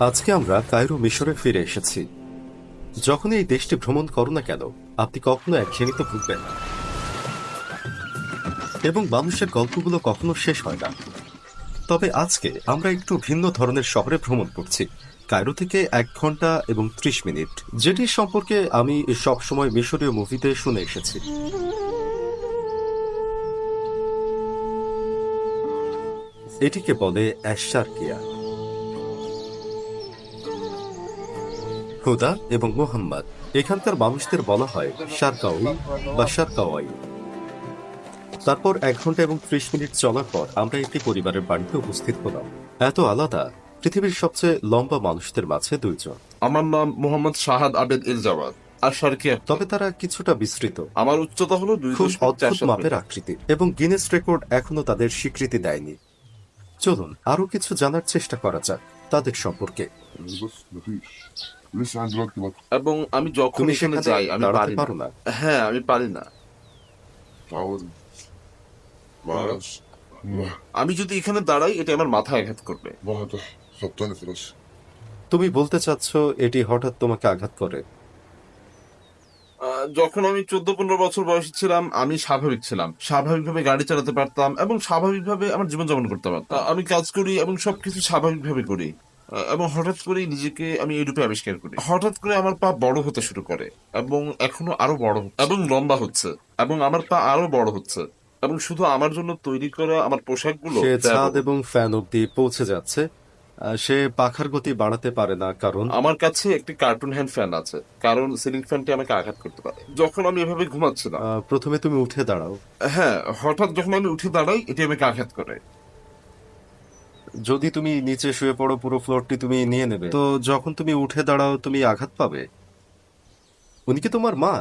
আজকে আমরা কায়রো মিশরে ফিরে এসেছি। যখনই এই দেশটি ভ্রমণ করো না কেন, আপনি কখনো একঘেয়েমিতে ভুগবেন না, এবং মানুষের গল্পগুলো কখনো শেষ হয় না। তবে আজকে আমরা একটু ভিন্ন ধরনের শহরে ভ্রমণ করছি, কায়রো থেকে 1 ঘন্টা এবং 30 মিনিট, যেটির সম্পর্কে আমি সবসময় মিশরীয় মুভিতে শুনে এসেছি। এটিকে বলে অ্যাশশারকিয়া। হুদা এবং মুহাম্মদ, এখানকার মানুষদের বলা হয় শারকাওয়ি বা শারকাওয়াই। তারপর 1 ঘন্টা এবং 30 মিনিট চলার পর আমরা একটি পরিবারের বাড়িতে উপস্থিত হলাম। এত আলাদা, পৃথিবীর সবচেয়ে লম্বা মানুষদের মাঝে 2 জন। আমার নাম মোহাম্মদ শাহাদ আবেদ ইলজাওয়াদ আর শারকিয়া। তবে তারা কিছুটা বিস্তৃত, আমার উচ্চতা হলো খুব 2.4 অদ্ভুত মাপের আকৃতি, এবং গিনেস রেকর্ড এখনো তাদের স্বীকৃতি দেয়নি। চলুন আরো কিছু জানার চেষ্টা করা যাক তাদের সম্পর্কে। بص مفيش لسه عندي وقت بطل এবং আমি যখন তুমি এখানে সেখানে যাই আমি দাঁড়াতে পারি পারো না। না? হ্যাঁ, আমি পারি না। تعود ما اعرفش আমি যদি এখানে দাঁড়াই এটা আমার মাথায় আঘাত করবে। بعد خبطاني في راسي তুমি বলতে চাচ্ছ এটি হঠাৎ তোমাকে আঘাত করে? যখন আমি 14-15 বছর বয়সী ছিলাম আমি স্বাভাবিক ছিলাম, স্বাভাবিকভাবে গাড়ি চালাতে পারতাম এবং স্বাভাবিকভাবে আমার জীবনযাপন করতে পারতাম। আমি কাজ করি এবং সবকিছু স্বাভাবিকভাবে করি, এবং হঠাৎ করে নিজেকে আমি এই রূপে আবিষ্কার করি। হঠাৎ করে আমার পা বড় হতে শুরু করে এবং এখনো আরো বড় হচ্ছে এবং লম্বা হচ্ছে, এবং আমার পা আরো বড় হচ্ছে, এবং শুধু আমার জন্য তৈরি করা আমার পোশাকগুলো সে ছাদ এবং ফ্যান অব্দি পৌঁছে যাচ্ছে। সে পাখার গতি বাড়াতে পারে না, কারণ আমার কাছে একটি কার্টুন হ্যান্ড ফ্যান আছে, কারণ সিলিং ফ্যানটি আমাকে আঘাত করতে পারে যখন আমি এভাবে ঘুমাচ্ছিলাম। প্রথমে তুমি উঠে দাঁড়াও। হ্যাঁ, হঠাৎ যখন আমি উঠে দাঁড়াই এটি আমাকে আঘাত করে। যদি তুমি নিচে শুয়ে পড়ো, পুরো ফ্লোরটি তুমি নিয়ে নেবে। তো যখন তুমি উঠে দাঁড়াও তুমি আঘাত পাবে। উনি কি তোমার মা?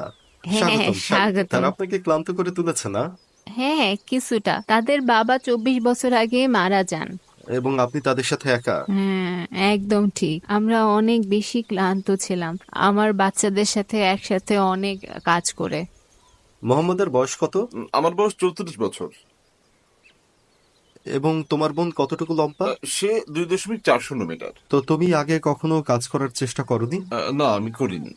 হ্যাঁ, স্বাগতম। স্বাগতম। তারা আপনাকে ক্লান্ত করে তুলেছে না? হ্যাঁ, কিছুটা। তাদের বাবা 24 বছর আগে মারা যান। এবং আপনি তাদের সাথে একা? হ্যাঁ, একদম ঠিক। আমরা অনেক বেশি ক্লান্ত ছিলাম আমার বাচ্চাদের সাথে একসাথে অনেক কাজ করে। মোহাম্মদের বয়স কত? আমার বয়স 34 বছর। এবং তোমার বোন কতটুকু লম্বা? সে 2.40 মিটার। তো তুমি আগে কখনো কাজ করার চেষ্টা করনি? না, আমি করিনি।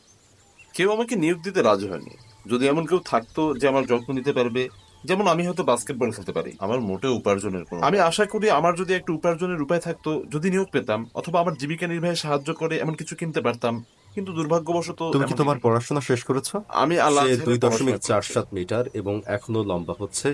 কেউ আমাকে নিয়োগ দিতে রাজি হয়নি। যদি এমন কেউ থাকতো যে আমার যত্ন নিতে পারবে, যেমন আমি হয়তো বাস্কেটবল খেলতে পারি, আমার মোটেও উপার্জনের কোনো, আমি আশা করি আমার যদি একটা উপার্জনের উপায় থাকতো, যদি নিয়োগ পেতাম অথবা আমার জীবিকা নির্বাহে সাহায্য করে এমন কিছু কিনতে পারতাম, কিন্তু দুর্ভাগ্যবশত তুমি কি এমন তোমার হয়নি। পড়াশোনা শেষ করেছো? আমি আল্লাহ সে ছেড়ে পড়াশোনা 2.47 করেছি। মিটার এবং এখনো লম্বা হচ্ছে।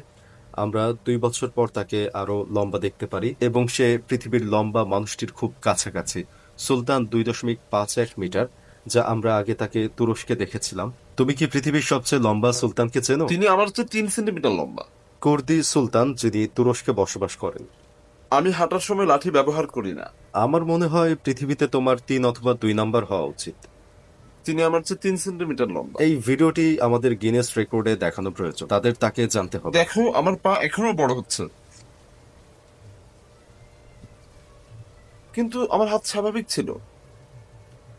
আমরা 2 বছর পর তাকে আরো লম্বা দেখতে পারি, এবং সে পৃথিবীর লম্বা মানুষটির খুব কাছাকাছি। সুলতান 2.51 মিটার, যা আমরা আগে তাকে তুরস্কে দেখেছিলাম। তুমি কি পৃথিবীর সবচেয়ে লম্বা সুলতানকে চেনো? তিনি আমার চেয়ে 3 সেন্টিমিটার লম্বা। কুর্দি সুলতান, যিনি তুরস্কে বসবাস করেন। আমি হাঁটার সময় লাঠি ব্যবহার করি না। আমার মনে হয় পৃথিবীতে তোমার 3 অথবা 2 নাম্বার হওয়া উচিত। তিনি আমার চেয়ে 3 সেন্টিমিটার লম্বা। এই ভিডিওটি আমাদের গিনেস রেকর্ডে দেখানো প্রয়োজন, তাদের তাকে জানতে হবে। দেখো, আমার পা এখনো বড় হচ্ছে, কিন্তু আমার হাত স্বাভাবিক ছিল।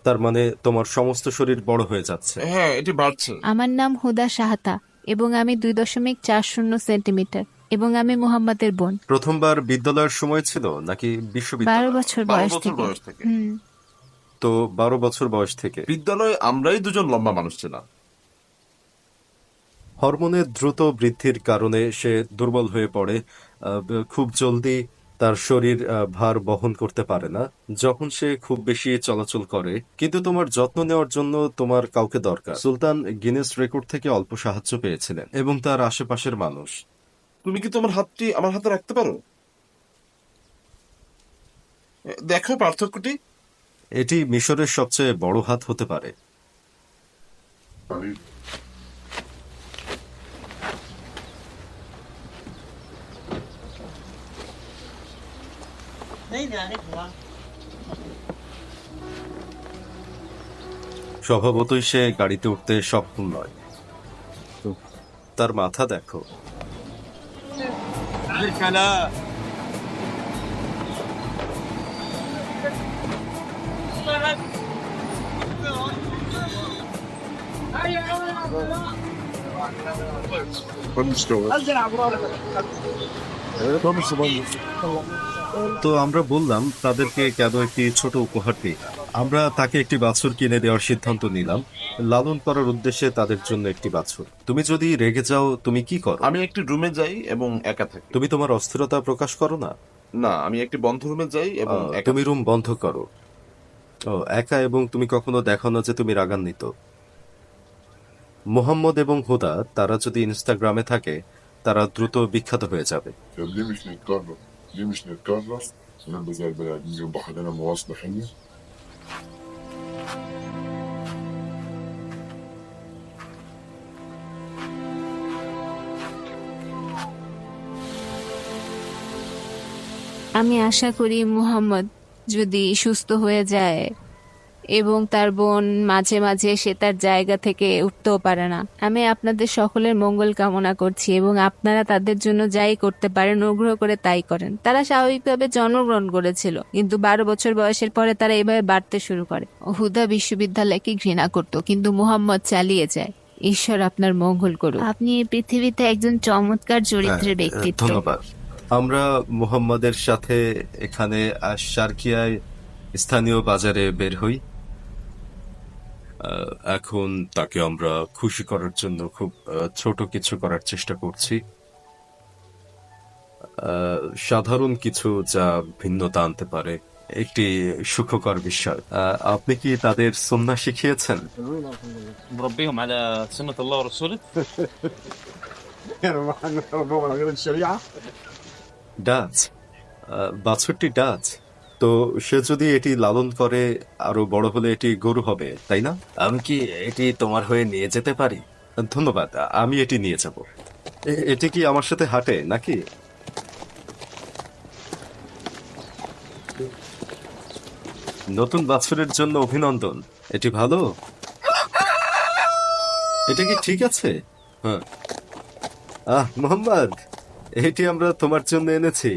তার মানে তোমার সমস্ত শরীর বড় হয়ে যাচ্ছে। হ্যাঁ, এটি বাড়ছে। আমার নাম হুদা শাহাতা এবং আমি 2.40 সেন্টিমিটার এবং আমি মুহাম্মাদের বোন। প্রথমবার বিদ্যালয়ের সময় ছিল নাকি 12 বিশ্ববিদ্যালয়? বছর 12 বয়স বছর থেকে। বয়স থেকে। তো 12 বছর বয়স থেকে। বিদ্যালয়ে আমরাই দুজন লম্বা মানুষ ছিলাম। হরমোনের দ্রুত বৃদ্ধির কারণে সে দুর্বল হয়ে পড়ে। খুব জলদি তার শরীর ভার বহন করতে পারে না যখন সে খুব বেশি চলাচল করে। কিন্তু তোমার যত্ন নেওয়ার জন্য তোমার কাউকে দরকার। সুলতান গিনেস রেকর্ড থেকে অল্প সাহায্য পেয়েছিলেন, এবং তার আশেপাশের মানুষ। তুমি কি তোমার হাতটি আমার হাতে রাখতে পারো? দেখো পার্থক্যটি। এটি মিশরের সবচেয়ে বড় হাত হতে পারে। عليك স্বভাবতই সে গাড়িতে উঠতে সক্ষম নয়। তার মাথা দেখো। مستوى তো আমরা বললাম তাদেরকে কেন একটি ছোট উপহার দিই না। আমরা তাকে একটি বাছুর কিনে দেওয়ার সিদ্ধান্ত নিলাম, লালন করার উদ্দেশ্যে তাদের জন্য একটি বাছুর। তুমি যদি রেগে যাও তুমি কি করো? আমি একটি রুমে যাই এবং একা থাকি। তুমি তোমার অস্থিরতা প্রকাশ করো না? না, আমি একটি বন্ধ রুমে যাই এবং একা তুমি থাকি। রুম বন্ধ করো। ও, একা, এবং তুমি কখনো দেখো না যে তুমি রাগান্বিত। মোহাম্মদ এবং হুদা তারা যদি ইনস্টাগ্রামে থাকে তারা দ্রুত বিখ্যাত হয়ে যাবে। طب ليه مش نتكرر؟ ليه مش نتكرر ونبقى زي البني آدمين يبقى لنا مواصلة حلوة؟ আমি আশা করি মুহাম্মদ যদি সুস্থ হয়ে যায় এবং তার বোন মাঝে মাঝে সে তার জায়গা থেকে উঠতেও পারে না, আমি আপনাদের সকলের মঙ্গল কামনা করছি এবং আপনারা তাদের জন্য যাই করতে পারেন অনুগ্রহ করে তাই করেন। তারা স্বাভাবিকভাবে জন্মগ্রহণ করেছিল, কিন্তু 12 বছর বয়সের পরে তারা এভাবে বাড়তে শুরু করে। হুদা বিশ্ববিদ্যালয়কে ঘৃণা করত, কিন্তু মুহাম্মদ চালিয়ে যায়। ঈশ্বর আপনার মঙ্গল করুন। আপনি এই পৃথিবীতে একজন চমৎকার চরিত্রের ব্যক্তিত্ব। ধন্যবাদ। আমরা মুহাম্মাদের সাথে এখানে শারকিয়ায় স্থানীয় বাজারে বের হই। এখন তাকে আমরা খুশি করার জন্য খুব ছোট কিছু করার চেষ্টা করছি, সাধারণ কিছু যা ভিন্নতা আনতে পারে, একটি সুখকর বিষয়। আপনি কি তাদের সুন্নাহ শিখিয়েছেন? مربيهم على سنة الله ورسوله. ডাচ? বাছুরটি ডাচ? তো সে যদি এটি লালন করে আরো বড় হলে এটি গরু হবে, তাই না? আমি কি এটি তোমার হয়ে নিয়ে যেতে পারি? ধন্যবাদ, আমি এটি নিয়ে যাব। এটি কি আমার সাথে হাঁটে নাকি? নতুন বাছুরের জন্য অভিনন্দন। এটি ভালো? এটা কি ঠিক আছে? হ্যাঁ। মোহাম্মদ, এটি আমরা তোমার জন্য এনেছি।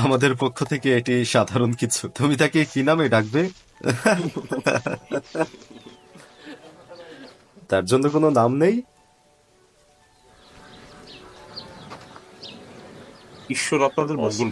আমাদের পক্ষ থেকে এটি সাধারণ কিছু। তুমি তাকে কি নামে ডাকবে? তার জন্য কোনো নাম নেই? ঈশ্বর আপনাদের মঙ্গল করুন।